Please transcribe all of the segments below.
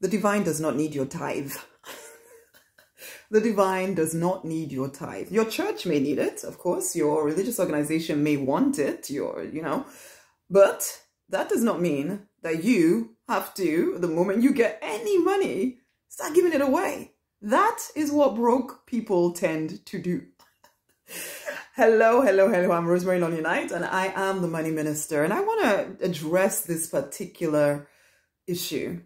The divine does not need your tithe. The divine does not need your tithe. Your church may need it, of course. Your religious organization may want it, but that does not mean that you have to, the moment you get any money, start giving it away. That is what broke people tend to do. Hello. I'm Rosemary, Nonny, and I am the money minister. And I want to address this particular issue.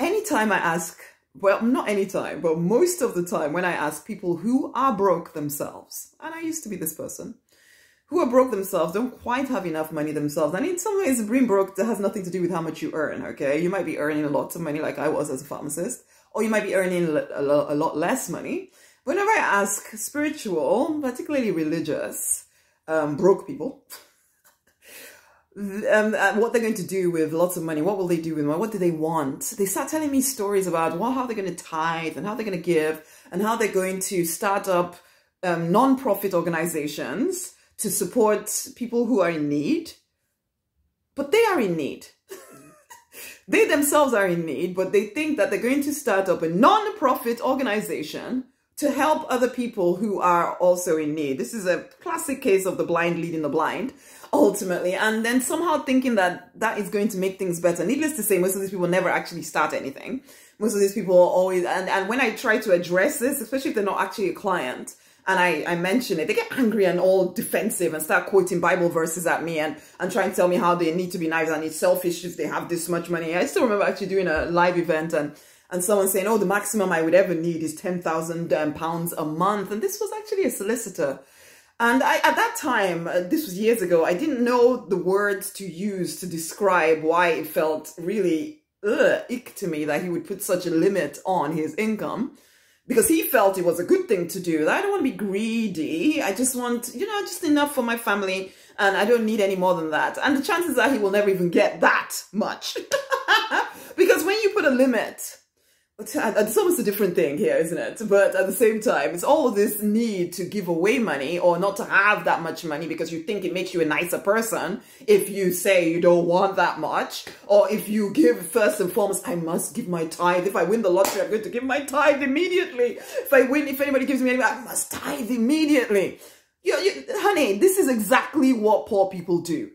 Anytime I ask, well, not anytime, but most of the time when I ask people who are broke themselves, and I used to be this person, who are broke themselves, don't quite have enough money themselves. And in some ways, being broke has nothing to do with how much you earn, okay? You might be earning a lot of money like I was as a pharmacist, or you might be earning a lot less money. Whenever I ask spiritual, particularly religious, broke people, what they're going to do with lots of money, what will they do with money, what do they want? They start telling me stories about how they're going to tithe and how they're going to give and how they're going to start up non-profit organizations to support people who are in need. But they are in need. They themselves are in need, but they think that they're going to start up a non-profit organization to help other people who are also in need. This is a classic case of the blind leading the blind, ultimately. And then somehow thinking that that is going to make things better. Needless to say, most of these people never actually start anything. Most of these people always, and when I try to address this, especially if they're not actually a client, and I mention it, they get angry and all defensive and start quoting Bible verses at me and trying to tell me how they need to be nice and it's selfish if they have this much money. I still remember actually doing a live event and someone saying, oh, the maximum I would ever need is £10,000 a month. And this was actually a solicitor. And at that time, this was years ago, I didn't know the words to use to describe why it felt really ick to me that he would put such a limit on his income. Because he felt it was a good thing to do. I don't want to be greedy. I just want, just enough for my family. And I don't need any more than that. And the chances are he will never even get that much. Because when you put a limit, it's almost a different thing here, isn't it? But at the same time, it's all this need to give away money or not to have that much money because you think it makes you a nicer person if you say you don't want that much. Or if you give, first and foremost, I must give my tithe. If I win the lottery, I'm going to give my tithe immediately. If anybody gives me anything, I must tithe immediately. Honey, this is exactly what poor people do.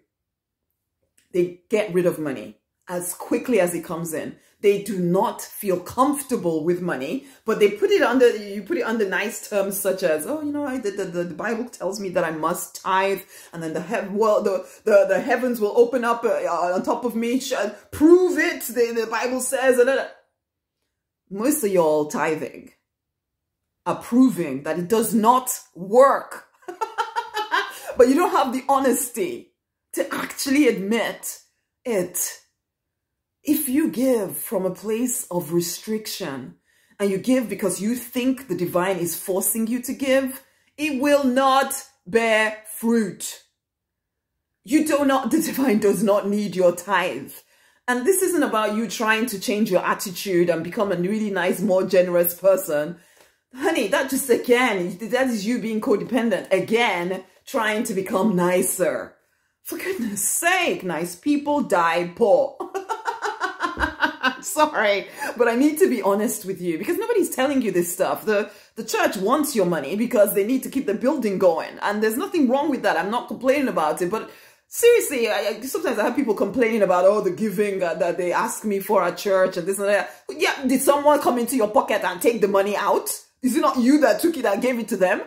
They get rid of money as quickly as it comes in. They do not feel comfortable with money, but they put it under nice terms such as, oh, the Bible tells me that I must tithe, and then the heavens will open up on top of me. Prove it, the Bible says. Most of y'all tithing are proving that it does not work. But you don't have the honesty to actually admit it. If you give from a place of restriction and you give because you think the divine is forcing you to give, it will not bear fruit. The divine does not need your tithe. And this isn't about you trying to change your attitude and become a really nice, more generous person. Honey, that is you being codependent. Again, trying to become nicer. For goodness sake, nice people die poor. Sorry, but I need to be honest with you because nobody's telling you this stuff. The church wants your money because they need to keep the building going. And there's nothing wrong with that. I'm not complaining about it. But seriously, sometimes I have people complaining about, the giving that they ask me for at church and this and that. Yeah, did someone come into your pocket and take the money out? Is it not you that took it and gave it to them?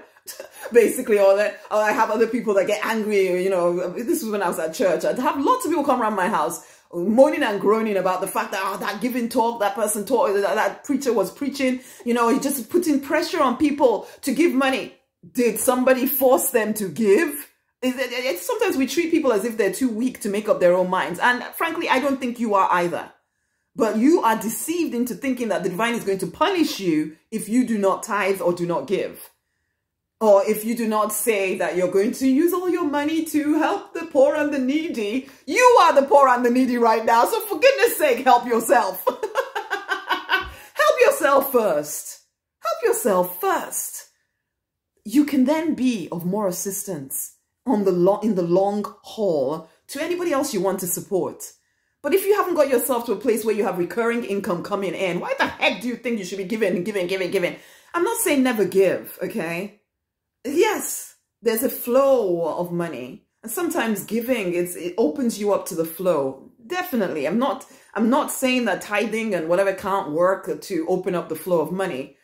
Basically, or I have other people that get angry, this was when I was at church. I'd have lots of people come around my house moaning and groaning about the fact that, that giving talk, that person taught, that preacher was preaching, he just putting pressure on people to give money. Did somebody force them to give? Sometimes we treat people as if they're too weak to make up their own minds. And frankly, I don't think you are either. But you are deceived into thinking that the divine is going to punish you if you do not tithe or do not give. Or if you do not say that you're going to use all your money to help the poor and the needy. You are the poor and the needy right now. So for goodness sake, help yourself. Help yourself first. Help yourself first. You can then be of more assistance in the long haul to anybody else you want to support. But if you haven't got yourself to a place where you have recurring income coming in, why the heck do you think you should be giving, giving, giving, giving? I'm not saying never give, okay? Yes, there's a flow of money. And sometimes giving, it opens you up to the flow. Definitely. I'm not saying that tithing and whatever can't work to open up the flow of money.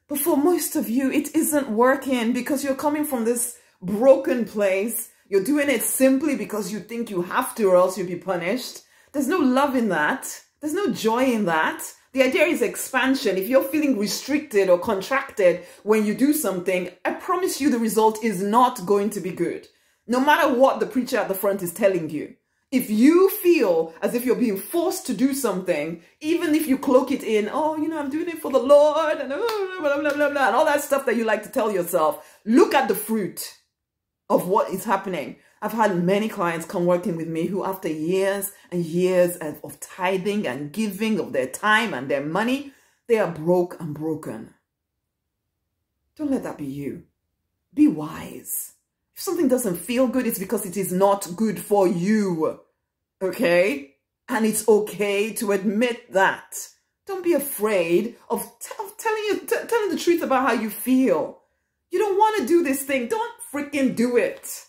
But for most of you, it isn't working because you're coming from this broken place. You're doing it simply because you think you have to or else you'll be punished. There's no love in that. There's no joy in that. The idea is expansion. If you're feeling restricted or contracted when you do something, I promise you the result is not going to be good. No matter what the preacher at the front is telling you. If you feel as if you're being forced to do something, even if you cloak it in, oh, you know, I'm doing it for the Lord, and blah, blah, blah, blah, and all that stuff that you like to tell yourself, look at the fruit of what is happening. I've had many clients come working with me who after years and years of tithing and giving of their time and their money, they are broke and broken. Don't let that be you. Be wise. If something doesn't feel good, it's because it is not good for you. Okay? And it's okay to admit that. Don't be afraid of telling the truth about how you feel. You don't want to do this thing. Don't freaking do it.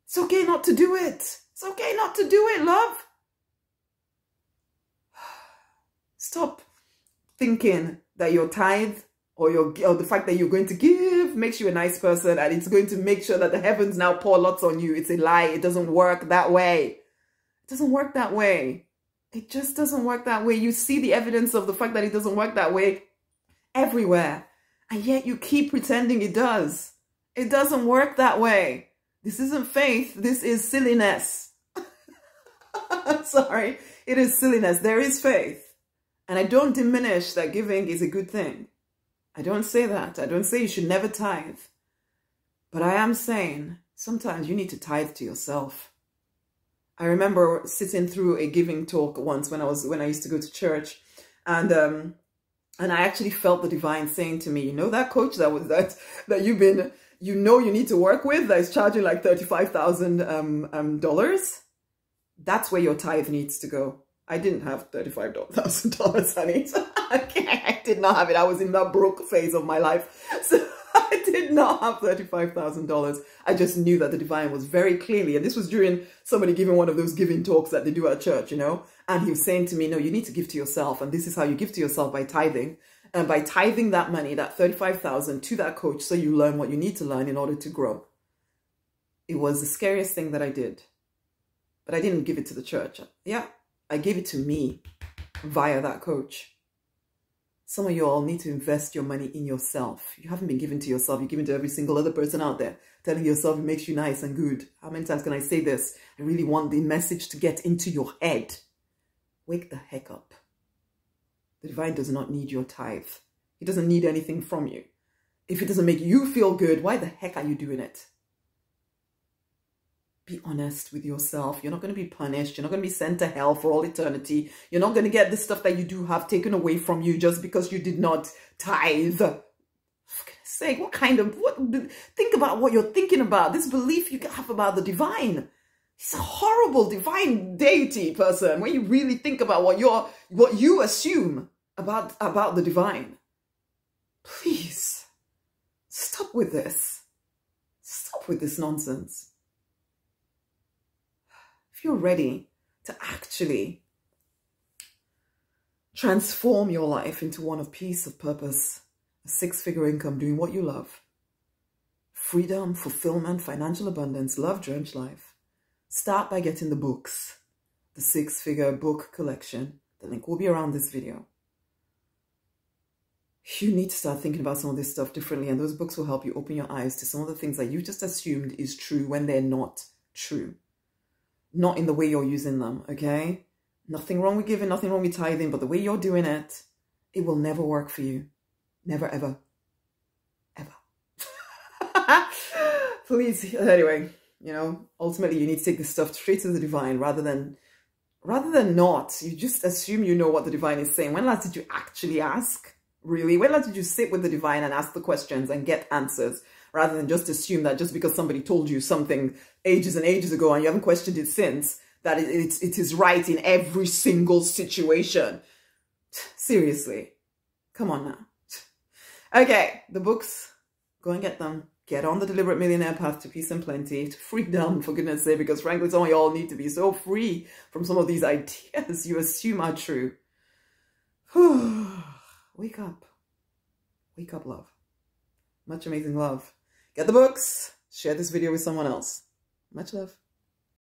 It's okay not to do it. It's okay not to do it, love. Stop thinking that your tithe or the fact that you're going to give makes you a nice person and it's going to make sure that the heavens now pour lots on you. It's a lie. It doesn't work that way. It doesn't work that way. It just doesn't work that way. You see the evidence of the fact that it doesn't work that way everywhere. And yet you keep pretending it does. It doesn't work that way. This isn't faith. This is silliness. I'm sorry. It is silliness. There is faith. And I don't diminish that giving is a good thing. I don't say that. I don't say you should never tithe. But I am saying sometimes you need to tithe to yourself. I remember sitting through a giving talk once when I used to go to church, and I actually felt the divine saying to me, you know that coach that you've been, you know, you need to work with that is charging like $35,000 that's where your tithe needs to go. I didn't have $35,000, honey. Okay, I did not have it. I was in that broke phase of my life. So I did not have $35,000. I just knew that the divine was very clearly, and this was during somebody giving one of those giving talks that they do at church, you know, and he was saying to me, no, you need to give to yourself. And this is how you give to yourself, by tithing. And by tithing that money, that $35,000 to that coach, so you learn what you need to learn in order to grow. It was the scariest thing that I did. But I didn't give it to the church. Yeah, I gave it to me via that coach. Some of you all need to invest your money in yourself. You haven't been giving to yourself. You're giving to every single other person out there, telling yourself it makes you nice and good. How many times can I say this? I really want the message to get into your head. Wake the heck up. The divine does not need your tithe. He doesn't need anything from you. If it doesn't make you feel good, why the heck are you doing it? Be honest with yourself. You're not going to be punished. You're not going to be sent to hell for all eternity. You're not going to get the stuff that you do have taken away from you just because you did not tithe. For goodness sake, think about what you're thinking about. This belief you have about the divine. He's a horrible divine deity person when you really think about what you assume about the divine. Please, stop with this. Stop with this nonsense. If you're ready to actually transform your life into one of peace, of purpose, a six-figure income, doing what you love, freedom, fulfillment, financial abundance, love-drenched life, start by getting the books, the six-figure book collection. The link will be around this video. You need to start thinking about some of this stuff differently, and those books will help you open your eyes to some of the things that you just assumed is true when they're not true. Not in the way you're using them, okay? Nothing wrong with giving, nothing wrong with tithing, but the way you're doing it, it will never work for you. Never, ever. Ever. Please, anyway, you know, ultimately you need to take this stuff straight to the divine rather than not. You just assume you know what the divine is saying. When last did you actually ask? Really? When last did you sit with the divine and ask the questions and get answers? Rather than just assume that just because somebody told you something ages and ages ago and you haven't questioned it since, that it is right in every single situation. Seriously. Come on now. Okay, the books, go and get them. Get on the Deliberate Millionaire path to peace and plenty, to freedom, for goodness sake, because frankly, some of y'all need to be so free from some of these ideas you assume are true. Wake up. Wake up, love. Much amazing love. Get the books. Share this video with someone else. Much love.